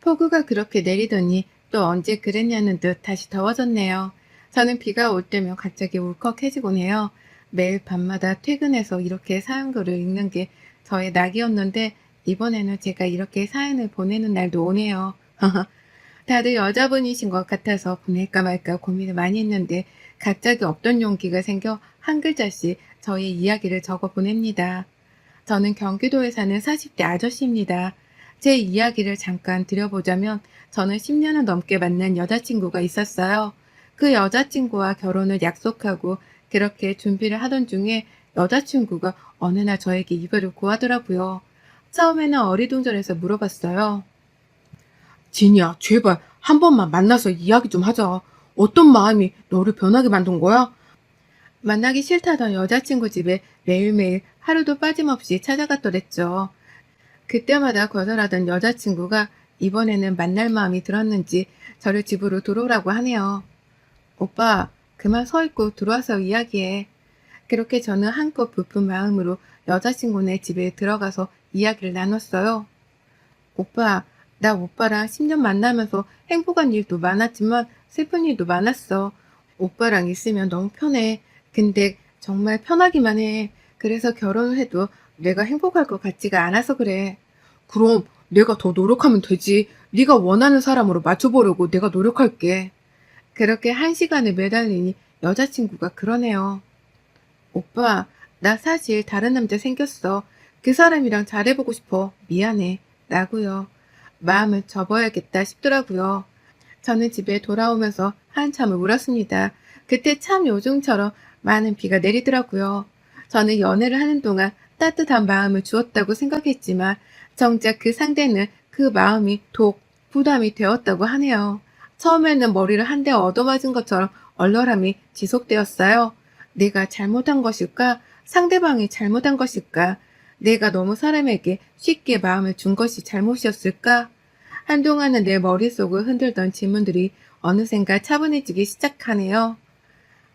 폭우가 그렇게 내리더니 또 언제 그랬냐는 듯 다시 더워졌네요. 저는 비가 올 때면 갑자기 울컥해지곤 해요. 매일 밤마다 퇴근해서 이렇게 사연글을 읽는 게 저의 낙이었는데 이번에는 제가 이렇게 사연을 보내는 날도 오네요. 다들 여자분이신 것 같아서 보낼까 말까 고민을 많이 했는데 갑자기 없던 용기가 생겨 한 글자씩 저의 이야기를 적어 보냅니다. 저는 경기도에 사는 40대 아저씨입니다. 제 이야기를 잠깐 드려보자면 저는 10년을 넘게 만난 여자친구가 있었어요. 그 여자친구와 결혼을 약속하고 그렇게 준비를 하던 중에 여자친구가 어느 날 저에게 이별을 고하더라고요. 처음에는 어리둥절해서 물어봤어요. 진이야, 제발 한 번만 만나서 이야기 좀 하자. 어떤 마음이 너를 변하게 만든 거야? 만나기 싫다던 여자친구 집에 매일매일 하루도 빠짐없이 찾아갔더랬죠. 그때마다 거절하던 여자친구가 이번에는 만날 마음이 들었는지 저를 집으로 들어오라고 하네요. 오빠, 그만 서 있고 들어와서 이야기해. 그렇게 저는 한껏 부푼 마음으로 여자친구네 집에 들어가서 이야기를 나눴어요. 오빠, 나 오빠랑 10년 만나면서 행복한 일도 많았지만 슬픈 일도 많았어. 오빠랑 있으면 너무 편해. 근데 정말 편하기만 해. 그래서 결혼을 해도 내가 행복할 것 같지가 않아서 그래. 그럼 내가 더 노력하면 되지. 네가 원하는 사람으로 맞춰보려고 내가 노력할게. 그렇게 1시간을 매달리니 여자친구가 그러네요. 오빠, 나 사실 다른 남자 생겼어. 그 사람이랑 잘해보고 싶어. 미안해. 라고요. 마음을 접어야겠다 싶더라고요. 저는 집에 돌아오면서 한참을 울었습니다. 그때 참 요즘처럼 많은 비가 내리더라고요. 저는 연애를 하는 동안 따뜻한 마음을 주었다고 생각했지만 정작 그 상대는 그 마음이 독, 부담이 되었다고 하네요. 처음에는 머리를 한 대 얻어맞은 것처럼 얼얼함이 지속되었어요. 내가 잘못한 것일까? 상대방이 잘못한 것일까? 내가 너무 사람에게 쉽게 마음을 준 것이 잘못이었을까? 한동안은 내 머릿속을 흔들던 질문들이 어느샌가 차분해지기 시작하네요.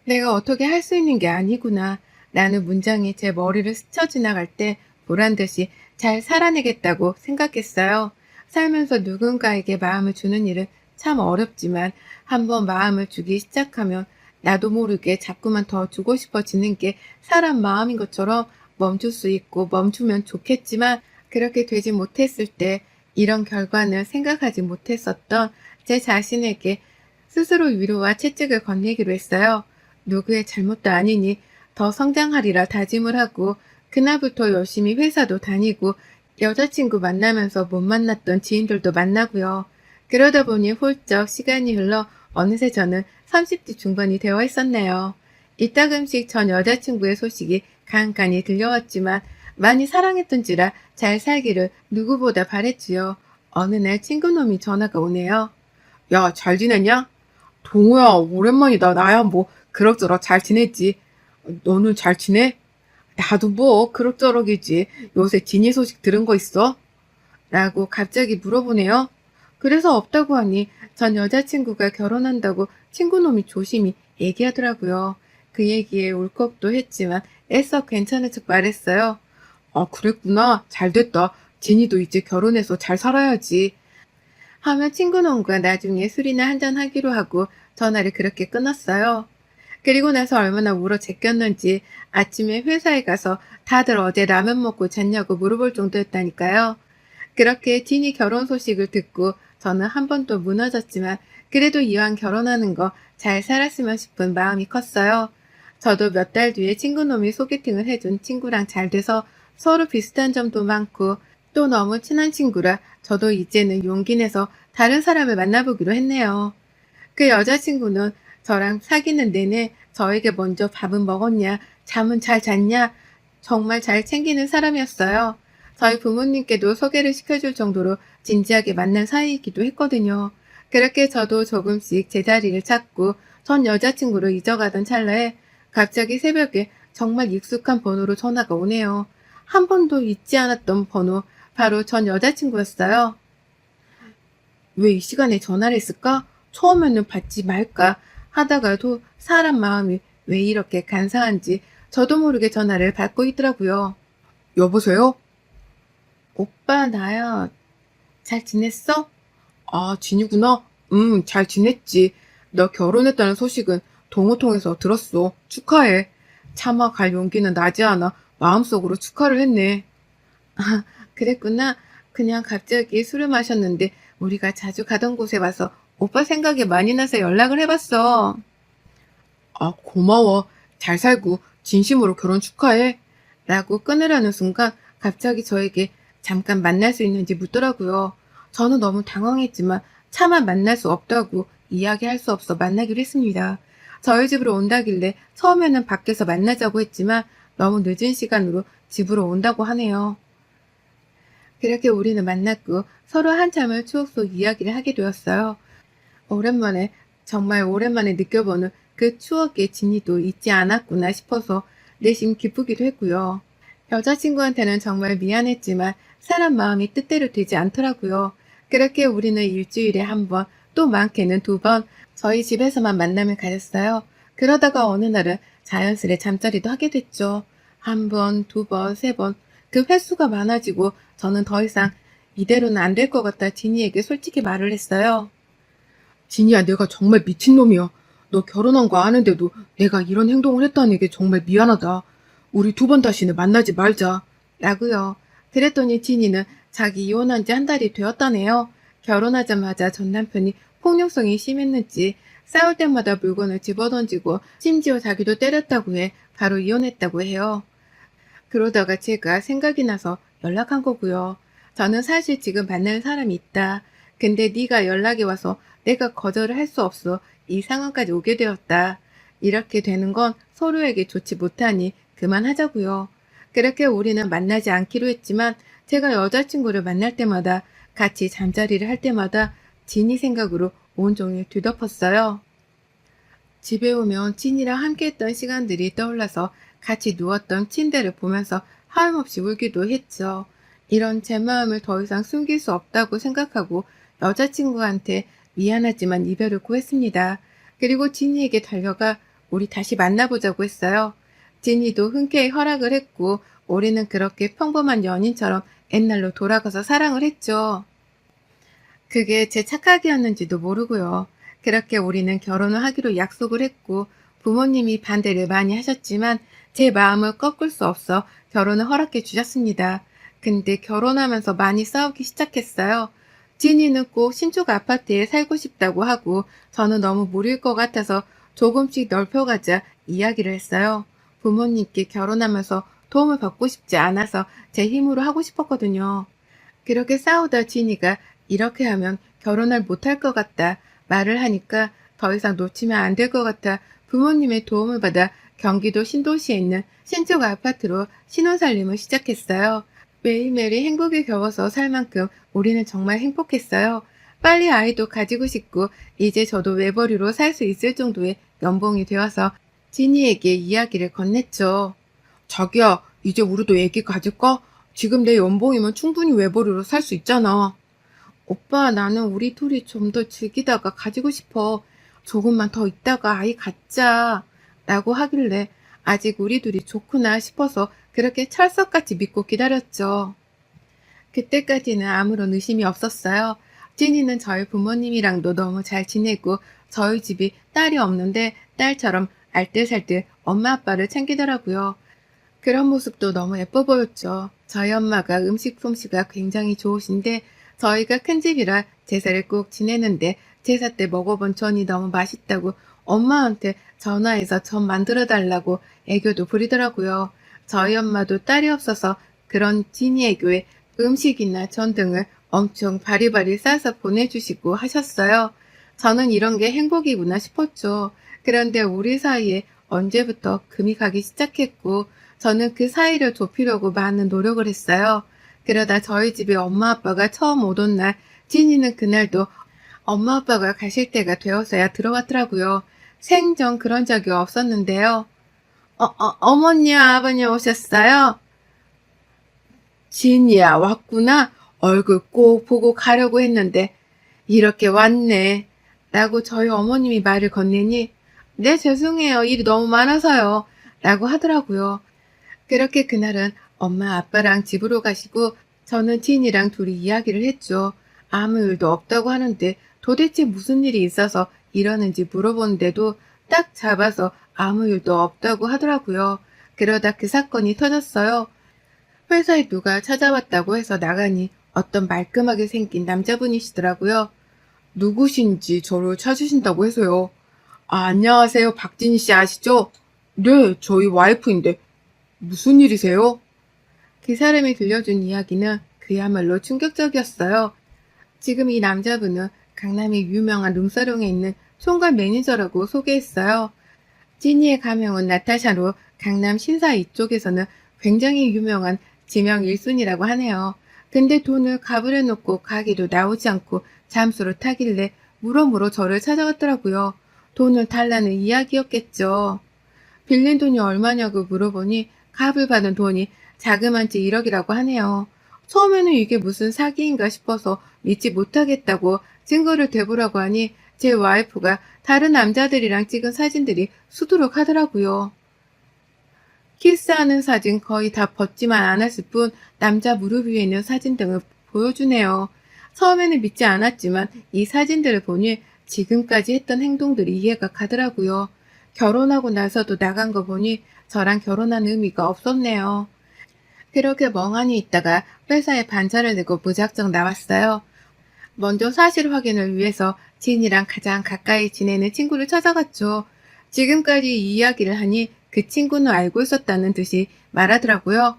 내가 어떻게 할 수 있는 게 아니구나. 라는 문장이 제 머리를 스쳐 지나갈 때 보란듯이 잘 살아내겠다고 생각했어요. 살면서 누군가에게 마음을 주는 일은 참 어렵지만 한번 마음을 주기 시작하면 나도 모르게 자꾸만 더 주고 싶어지는 게 사람 마음인 것처럼 멈출 수 있고 멈추면 좋겠지만 그렇게 되지 못했을 때 이런 결과는 생각하지 못했었던 제 자신에게 스스로 위로와 채찍을 건네기로 했어요. 누구의 잘못도 아니니 더 성장하리라 다짐을 하고 그날부터 열심히 회사도 다니고 여자친구 만나면서 못 만났던 지인들도 만나고요. 그러다 보니 훌쩍 시간이 흘러 어느새 저는 30대 중반이 되어 있었네요. 이따금씩 전 여자친구의 소식이 간간히 들려왔지만 많이 사랑했던지라 잘 살기를 누구보다 바랬지요. 어느 날 친구놈이 전화가 오네요. 야, 잘 지냈냐? 동호야, 오랜만이다. 나야 뭐 그럭저럭 잘 지냈지. 너는 잘 지내? 나도 뭐 그럭저럭이지. 요새 진이 소식 들은 거 있어? 라고 갑자기 물어보네요. 그래서 없다고 하니 전 여자친구가 결혼한다고 친구놈이 조심히 얘기하더라고요. 그 얘기에 울컥도 했지만 애써 괜찮은 척 말했어요. 아, 그랬구나. 잘 됐다. 진이도 이제 결혼해서 잘 살아야지. 하며 친구놈과 나중에 술이나 한잔 하기로 하고 전화를 그렇게 끊었어요. 그리고 나서 얼마나 울어 제꼈는지 아침에 회사에 가서 다들 어제 라면 먹고 잤냐고 물어볼 정도였다니까요. 그렇게 진이 결혼 소식을 듣고 저는 한 번 또 무너졌지만 그래도 이왕 결혼하는 거 잘 살았으면 싶은 마음이 컸어요. 저도 몇 달 뒤에 친구놈이 소개팅을 해준 친구랑 잘 돼서 서로 비슷한 점도 많고 또 너무 친한 친구라 저도 이제는 용기 내서 다른 사람을 만나보기로 했네요. 그 여자친구는 저랑 사귀는 내내 저에게 먼저 밥은 먹었냐, 잠은 잘 잤냐, 정말 잘 챙기는 사람이었어요. 저희 부모님께도 소개를 시켜줄 정도로 진지하게 만난 사이이기도 했거든요. 그렇게 저도 조금씩 제자리를 찾고 전 여자친구를 잊어가던 찰나에 갑자기 새벽에 정말 익숙한 번호로 전화가 오네요. 한 번도 잊지 않았던 번호, 바로 전 여자친구였어요. 왜 이 시간에 전화를 했을까? 처음에는 받지 말까 하다가도 사람 마음이 왜 이렇게 간사한지 저도 모르게 전화를 받고 있더라고요. 여보세요? 오빠, 나야. 잘 지냈어? 아, 진이구나. 잘 지냈지. 너 결혼했다는 소식은 동호 통해서 들었어. 축하해. 차마 갈 용기는 나지 않아 마음속으로 축하를 했네. 그랬구나. 그냥 갑자기 술을 마셨는데 우리가 자주 가던 곳에 와서 오빠 생각이 많이 나서 연락을 해봤어. 아, 고마워. 잘 살고 진심으로 결혼 축하해. 라고 끊으려는 순간 갑자기 저에게 잠깐 만날 수 있는지 묻더라고요. 저는 너무 당황했지만 차마 만날 수 없다고 이야기할 수 없어 만나기로 했습니다. 저희 집으로 온다길래 처음에는 밖에서 만나자고 했지만 너무 늦은 시간으로 집으로 온다고 하네요. 그렇게 우리는 만났고 서로 한참을 추억 속 이야기를 하게 되었어요. 오랜만에, 정말 오랜만에 느껴보는 그 추억의 진이도 잊지 않았구나 싶어서 내심 기쁘기도 했고요. 여자친구한테는 정말 미안했지만 사람 마음이 뜻대로 되지 않더라고요. 그렇게 우리는 일주일에 한 번, 또 많게는 두 번 저희 집에서만 만남을 가졌어요. 그러다가 어느 날은 자연스레 잠자리도 하게 됐죠. 한 번, 두 번, 세 번. 그 횟수가 많아지고 저는 더 이상 이대로는 안 될 것 같다 진이에게 솔직히 말을 했어요. 진이야, 내가 정말 미친놈이야. 너 결혼한 거 아는데도 내가 이런 행동을 했다는 게 정말 미안하다. 우리 두 번 다시는 만나지 말자. 라고요. 그랬더니 진이는 자기 이혼한 지 한 달이 되었다네요. 결혼하자마자 전 남편이 폭력성이 심했는지 싸울 때마다 물건을 집어던지고 심지어 자기도 때렸다고 해 바로 이혼했다고 해요. 그러다가 제가 생각이 나서 연락한 거고요. 저는 사실 지금 만날 사람이 있다. 근데 네가 연락이 와서 내가 거절을 할 수 없어 이 상황까지 오게 되었다. 이렇게 되는 건 서로에게 좋지 못하니 그만하자고요. 그렇게 우리는 만나지 않기로 했지만 제가 여자친구를 만날 때마다 같이 잠자리를 할 때마다 진이 생각으로 온종일 뒤덮었어요. 집에 오면 진이랑 함께했던 시간들이 떠올라서 같이 누웠던 침대를 보면서 하염없이 울기도 했죠. 이런 제 마음을 더 이상 숨길 수 없다고 생각하고 여자친구한테 미안하지만 이별을 구했습니다. 그리고 진이에게 달려가 우리 다시 만나보자고 했어요. 진이도 흔쾌히 허락을 했고 우리는 그렇게 평범한 연인처럼 옛날로 돌아가서 사랑을 했죠. 그게 제 착각이었는지도 모르고요. 그렇게 우리는 결혼을 하기로 약속을 했고 부모님이 반대를 많이 하셨지만 제 마음을 꺾을 수 없어 결혼을 허락해 주셨습니다. 근데 결혼하면서 많이 싸우기 시작했어요. 진이는 꼭 신축 아파트에 살고 싶다고 하고 저는 너무 무리일 것 같아서 조금씩 넓혀가자 이야기를 했어요. 부모님께 결혼하면서 도움을 받고 싶지 않아서 제 힘으로 하고 싶었거든요. 그렇게 싸우다 진이가 이렇게 하면 결혼을 못할 것 같다 말을 하니까 더 이상 놓치면 안 될 것 같아 부모님의 도움을 받아 경기도 신도시에 있는 신축 아파트로 신혼살림을 시작했어요. 매일매일이 행복에 겨워서 살 만큼 우리는 정말 행복했어요. 빨리 아이도 가지고 싶고 이제 저도 외벌이로 살 수 있을 정도의 연봉이 되어서 진이에게 이야기를 건넸죠. 자기야, 이제 우리도 애기 가질까? 지금 내 연봉이면 충분히 외벌이로 살 수 있잖아. 오빠, 나는 우리 둘이 좀 더 즐기다가 가지고 싶어. 조금만 더 있다가 아이 갖자. 라고 하길래 아직 우리 둘이 좋구나 싶어서 그렇게 철석같이 믿고 기다렸죠. 그때까지는 아무런 의심이 없었어요. 진이는 저희 부모님이랑도 너무 잘 지내고 저희 집이 딸이 없는데 딸처럼 알뜰살뜰 엄마 아빠를 챙기더라고요. 그런 모습도 너무 예뻐 보였죠. 저희 엄마가 음식 솜씨가 굉장히 좋으신데 저희가 큰 집이라 제사를 꼭 지내는데 제사 때 먹어본 전이 너무 맛있다고 엄마한테 전화해서 전 만들어 달라고 애교도 부리더라고요. 저희 엄마도 딸이 없어서 그런 진이 애교에 음식이나 전 등을 엄청 바리바리 싸서 보내주시고 하셨어요. 저는 이런 게 행복이구나 싶었죠. 그런데 우리 사이에 언제부터 금이 가기 시작했고 저는 그 사이를 좁히려고 많은 노력을 했어요. 그러다 저희 집에 엄마 아빠가 처음 오던 날 진이는 그날도 엄마 아빠가 가실 때가 되어서야 들어왔더라고요. 생전 그런 적이 없었는데요. 어머니, 아버님 오셨어요? 진이야, 왔구나. 얼굴 꼭 보고 가려고 했는데 이렇게 왔네. 라고 저희 어머님이 말을 건네니 네, 죄송해요. 일이 너무 많아서요. 라고 하더라고요. 그렇게 그날은 엄마 아빠랑 집으로 가시고 저는 진이랑 둘이 이야기를 했죠. 아무 일도 없다고 하는데 도대체 무슨 일이 있어서 이러는지 물어보는데도 딱 잡아서 아무 일도 없다고 하더라고요. 그러다 그 사건이 터졌어요. 회사에 누가 찾아왔다고 해서 나가니 어떤 말끔하게 생긴 남자분이시더라고요. 누구신지 저를 찾으신다고 해서요. 아, 안녕하세요. 박진희 씨 아시죠? 네, 저희 와이프인데 무슨 일이세요? 그 사람이 들려준 이야기는 그야말로 충격적이었어요. 지금 이 남자분은 강남의 유명한 룸사롱에 있는 총괄 매니저라고 소개했어요. 찐이의 가명은 나타샤로 강남 신사 이쪽에서는 굉장히 유명한 지명 1순위라고 하네요. 근데 돈을 값을 해놓고 가게도 나오지 않고 잠수를 타길래 물어물어 저를 찾아왔더라고요. 돈을 달라는 이야기였겠죠. 빌린 돈이 얼마냐고 물어보니 값을 받은 돈이 자그만치 1억이라고 하네요. 처음에는 이게 무슨 사기인가 싶어서 믿지 못하겠다고 증거를 대보라고 하니 제 와이프가 다른 남자들이랑 찍은 사진들이 수두룩하더라고요. 키스하는 사진 거의 다 벗지만 않았을 뿐 남자 무릎 위에 있는 사진 등을 보여주네요. 처음에는 믿지 않았지만 이 사진들을 보니 지금까지 했던 행동들이 이해가 가더라고요. 결혼하고 나서도 나간 거 보니 저랑 결혼한 의미가 없었네요. 그렇게 멍하니 있다가 회사에 반차를 내고 무작정 나왔어요. 먼저 사실 확인을 위해서 진이랑 가장 가까이 지내는 친구를 찾아갔죠. 지금까지 이 이야기를 하니 그 친구는 알고 있었다는 듯이 말하더라고요.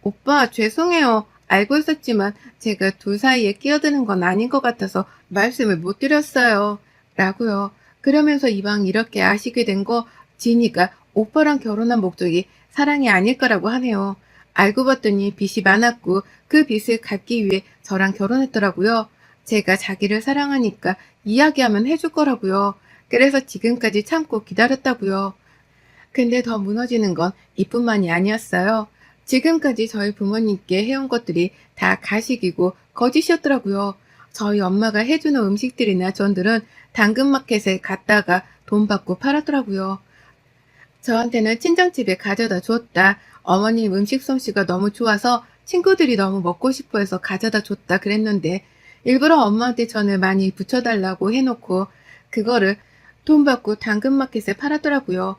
오빠, 죄송해요. 알고 있었지만 제가 둘 사이에 끼어드는 건 아닌 것 같아서 말씀을 못 드렸어요. 라고요. 그러면서 이왕 이렇게 아시게 된 거 진이가 오빠랑 결혼한 목적이 사랑이 아닐 거라고 하네요. 알고 봤더니 빚이 많았고 그 빚을 갚기 위해 저랑 결혼했더라고요. 제가 자기를 사랑하니까 이야기하면 해줄 거라고요. 그래서 지금까지 참고 기다렸다고요. 근데 더 무너지는 건 이뿐만이 아니었어요. 지금까지 저희 부모님께 해온 것들이 다 가식이고 거짓이었더라고요. 저희 엄마가 해주는 음식들이나 전들은 당근마켓에 갔다가 돈 받고 팔았더라고요. 저한테는 친정집에 가져다 줬다. 어머님 음식 솜씨가 너무 좋아서 친구들이 너무 먹고 싶어 해서 가져다 줬다 그랬는데 일부러 엄마한테 전을 많이 붙여달라고 해놓고 그거를 돈 받고 당근마켓에 팔았더라고요.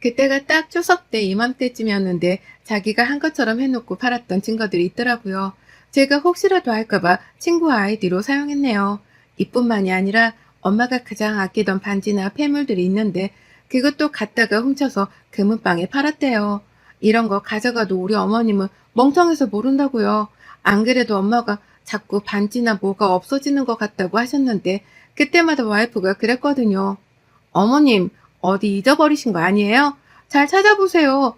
그때가 딱 추석 때 이맘때쯤이었는데 자기가 한 것처럼 해놓고 팔았던 증거들이 있더라고요. 제가 혹시라도 할까봐 친구 아이디로 사용했네요. 이뿐만이 아니라 엄마가 가장 아끼던 반지나 폐물들이 있는데 그것도 갖다가 훔쳐서 금은방에 팔았대요. 이런 거 가져가도 우리 어머님은 멍청해서 모른다고요. 안 그래도 엄마가 자꾸 반지나 뭐가 없어지는 것 같다고 하셨는데 그때마다 와이프가 그랬거든요. 어머님, 어디 잊어버리신 거 아니에요? 잘 찾아보세요.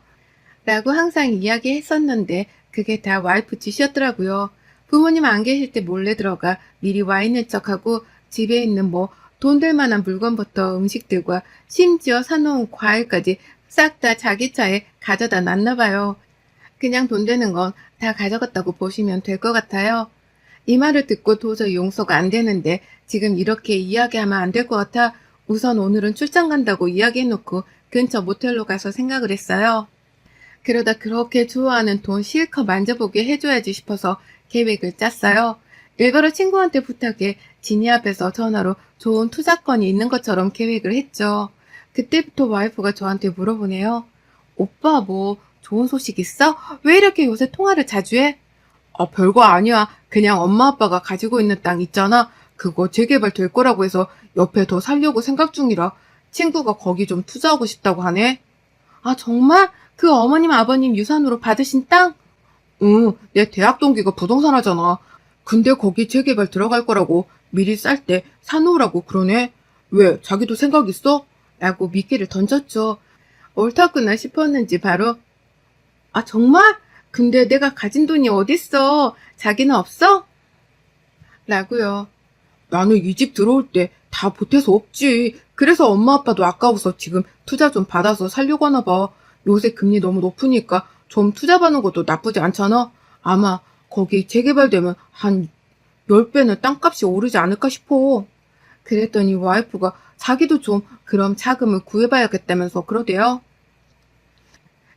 라고 항상 이야기했었는데 그게 다 와이프 짓이었더라고요. 부모님 안 계실 때 몰래 들어가 미리 와 있는 척하고 집에 있는 뭐 돈 될 만한 물건부터 음식들과 심지어 사놓은 과일까지 싹 다 자기 차에 가져다 놨나 봐요. 그냥 돈 되는 건 다 가져갔다고 보시면 될 것 같아요. 이 말을 듣고 도저히 용서가 안 되는데 지금 이렇게 이야기하면 안 될 것 같아 우선 오늘은 출장 간다고 이야기해놓고 근처 모텔로 가서 생각을 했어요. 그러다 그렇게 좋아하는 돈 실컷 만져보게 해줘야지 싶어서 계획을 짰어요. 일부러 친구한테 부탁해 지니 앞에서 전화로 좋은 투자건이 있는 것처럼 계획을 했죠. 그때부터 와이프가 저한테 물어보네요. 오빠 뭐 좋은 소식 있어? 왜 이렇게 요새 통화를 자주 해? 아, 별거 아니야. 그냥 엄마 아빠가 가지고 있는 땅 있잖아. 그거 재개발 될 거라고 해서 옆에 더 살려고 생각 중이라 친구가 거기 좀 투자하고 싶다고 하네. 아 정말? 그 어머님 아버님 유산으로 받으신 땅? 응, 내 대학 동기가 부동산 하잖아. 근데 거기 재개발 들어갈 거라고 미리 쌀 때 사놓으라고 그러네. 왜, 자기도 생각 있어? 라고 미끼를 던졌죠. 옳다구나 싶었는지 바로 아 정말? 근데 내가 가진 돈이 어딨어? 자기는 없어? 라고요. 나는 이 집 들어올 때 다 보태서 없지. 그래서 엄마 아빠도 아까워서 지금 투자 좀 받아서 살려고 하나 봐. 요새 금리 너무 높으니까 좀 투자 받는 것도 나쁘지 않잖아. 아마 거기 재개발되면 한 10배는 땅값이 오르지 않을까 싶어. 그랬더니 와이프가 자기도 좀 그럼 자금을 구해봐야겠다면서 그러대요.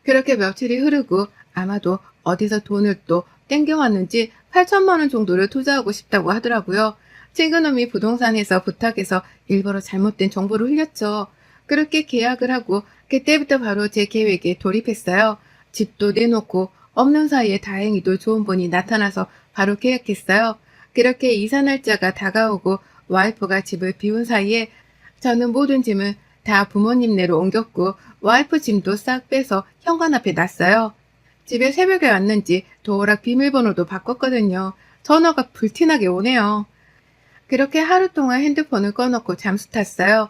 그렇게 며칠이 흐르고 아마도 어디서 돈을 또 땡겨왔는지 8천만 원 정도를 투자하고 싶다고 하더라고요. 친구놈이 부동산에서 부탁해서 일부러 잘못된 정보를 흘렸죠. 그렇게 계약을 하고 그때부터 바로 제 계획에 돌입했어요. 집도 내놓고 없는 사이에 다행히도 좋은 분이 나타나서 바로 계약했어요. 그렇게 이사 날짜가 다가오고 와이프가 집을 비운 사이에 저는 모든 짐을 다 부모님네로 옮겼고 와이프 짐도 싹 빼서 현관 앞에 놨어요. 집에 새벽에 왔는지 도어락 비밀번호도 바꿨거든요. 전화가 불티나게 오네요. 그렇게 하루 동안 핸드폰을 꺼놓고 잠수 탔어요.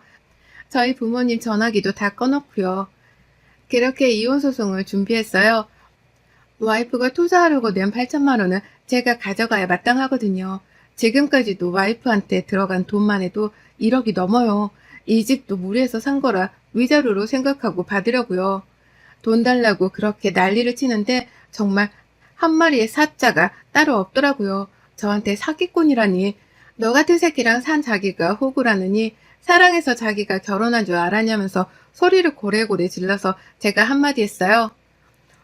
저희 부모님 전화기도 다 꺼놓고요. 그렇게 이혼 소송을 준비했어요. 와이프가 투자하려고 낸 8천만 원은 제가 가져가야 마땅하거든요. 지금까지도 와이프한테 들어간 돈만 해도 1억이 넘어요. 이 집도 무리해서 산 거라 위자료로 생각하고 받으려고요. 돈 달라고 그렇게 난리를 치는데 정말 한 마리의 사자가 따로 없더라고요. 저한테 사기꾼이라니. 너 같은 새끼랑 산 자기가 호구라느니 사랑해서 자기가 결혼한 줄 알았냐면서 소리를 고래고래 질러서 제가 한마디 했어요.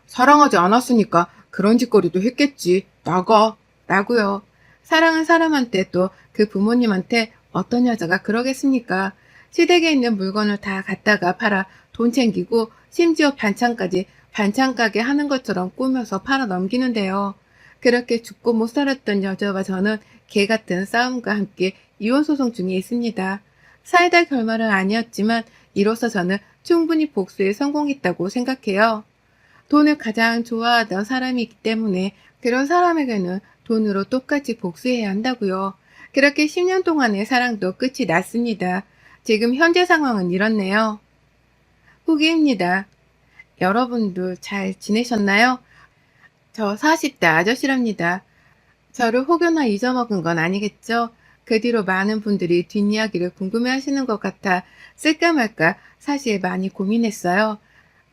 사랑하지 않았으니까 그런 짓거리도 했겠지. 나가. 라고요. 사랑한 사람한테 또 그 부모님한테 어떤 여자가 그러겠습니까? 시댁에 있는 물건을 다 갖다가 팔아 돈 챙기고 심지어 반찬까지 반찬 가게 하는 것처럼 꾸며서 팔아 넘기는데요. 그렇게 죽고 못 살았던 여자와 저는 개 같은 싸움과 함께 이혼 소송 중에 있습니다. 사이다 결말은 아니었지만 이로써 저는 충분히 복수에 성공했다고 생각해요. 돈을 가장 좋아하던 사람이기 때문에 그런 사람에게는 돈으로 똑같이 복수해야 한다고요. 그렇게 10년 동안의 사랑도 끝이 났습니다. 지금 현재 상황은 이렇네요. 후기입니다. 여러분도 잘 지내셨나요? 저 40대 아저씨랍니다. 저를 혹여나 잊어먹은 건 아니겠죠? 그 뒤로 많은 분들이 뒷이야기를 궁금해하시는 것 같아 쓸까 말까 사실 많이 고민했어요.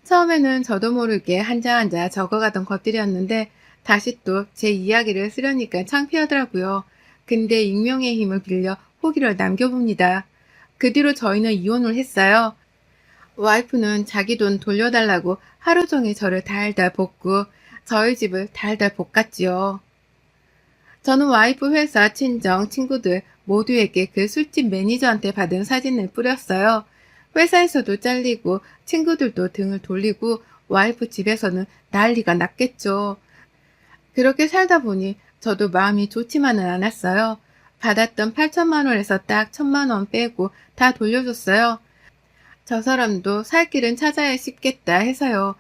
처음에는 저도 모르게 한자 한자 적어가던 것들이었는데 다시 또 제 이야기를 쓰려니까 창피하더라고요. 근데 익명의 힘을 빌려 후기를 남겨봅니다. 그 뒤로 저희는 이혼을 했어요. 와이프는 자기 돈 돌려달라고 하루 종일 저를 달달 볶고 저희 집을 달달 볶았지요. 저는 와이프 회사, 친정, 친구들 모두에게 그 술집 매니저한테 받은 사진을 뿌렸어요. 회사에서도 잘리고 친구들도 등을 돌리고 와이프 집에서는 난리가 났겠죠. 그렇게 살다 보니 저도 마음이 좋지만은 않았어요. 받았던 8천만 원에서 딱 1천만 원 빼고 다 돌려줬어요. 저 사람도 살 길은 찾아야 싶겠다 해서요.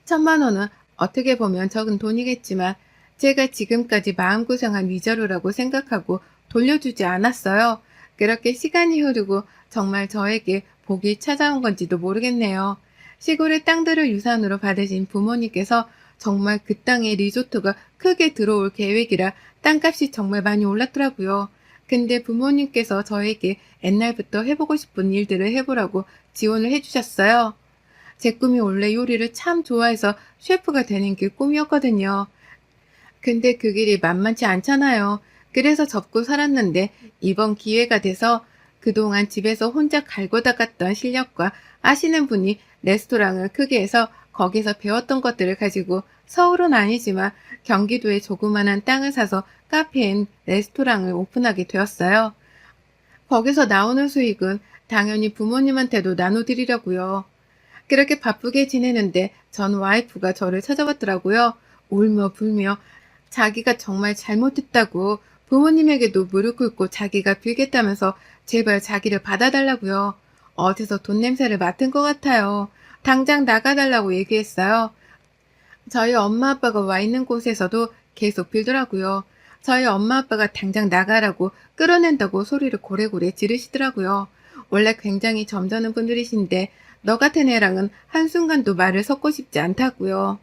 1천만 원은 어떻게 보면 적은 돈이겠지만 제가 지금까지 마음고생한 위자료라고 생각하고 돌려주지 않았어요. 그렇게 시간이 흐르고 정말 저에게 복이 찾아온 건지도 모르겠네요. 시골의 땅들을 유산으로 받으신 부모님께서 정말 그 땅에 리조트가 크게 들어올 계획이라 땅값이 정말 많이 올랐더라고요. 근데 부모님께서 저에게 옛날부터 해보고 싶은 일들을 해보라고 지원을 해주셨어요. 제 꿈이 원래 요리를 참 좋아해서 셰프가 되는 게 꿈이었거든요. 근데 그 길이 만만치 않잖아요. 그래서 접고 살았는데 이번 기회가 돼서 그동안 집에서 혼자 갈고 닦았던 실력과 아시는 분이 레스토랑을 크게 해서 거기서 배웠던 것들을 가지고 서울은 아니지만 경기도에 조그만한 땅을 사서 카페인 레스토랑을 오픈하게 되었어요. 거기서 나오는 수익은 당연히 부모님한테도 나눠드리려고요. 그렇게 바쁘게 지내는데 전 와이프가 저를 찾아왔더라고요. 울며 불며 자기가 정말 잘못했다고 부모님에게도 무릎 꿇고 자기가 빌겠다면서 제발 자기를 받아달라고요. 어디서 돈 냄새를 맡은 것 같아요. 당장 나가달라고 얘기했어요. 저희 엄마 아빠가 와 있는 곳에서도 계속 빌더라고요. 저희 엄마 아빠가 당장 나가라고 끌어낸다고 소리를 고래고래 지르시더라고요. 원래 굉장히 점잖은 분들이신데 너 같은 애랑은 한순간도 말을 섞고 싶지 않다고요.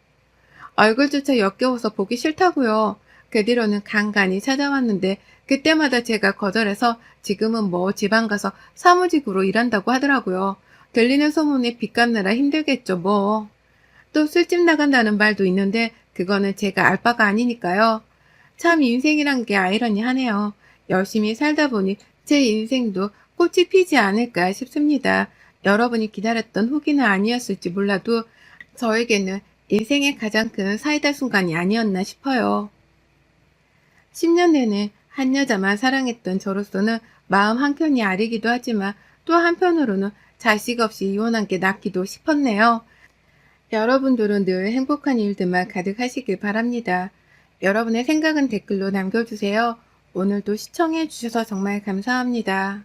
얼굴조차 역겨워서 보기 싫다고요. 그 뒤로는 간간히 찾아왔는데 그때마다 제가 거절해서 지금은 뭐 지방 가서 사무직으로 일한다고 하더라고요. 들리는 소문에 빚 갚느라 힘들겠죠 뭐. 또 술집 나간다는 말도 있는데 그거는 제가 알 바가 아니니까요. 참 인생이란 게 아이러니하네요. 열심히 살다 보니 제 인생도 꽃이 피지 않을까 싶습니다. 여러분이 기다렸던 후기는 아니었을지 몰라도 저에게는 인생의 가장 큰 사이다 순간이 아니었나 싶어요. 10년 내내 한 여자만 사랑했던 저로서는 마음 한켠이 아리기도 하지만 또 한편으로는 자식 없이 이혼한 게 낫기도 싶었네요. 여러분들은 늘 행복한 일들만 가득하시길 바랍니다. 여러분의 생각은 댓글로 남겨주세요. 오늘도 시청해 주셔서 정말 감사합니다.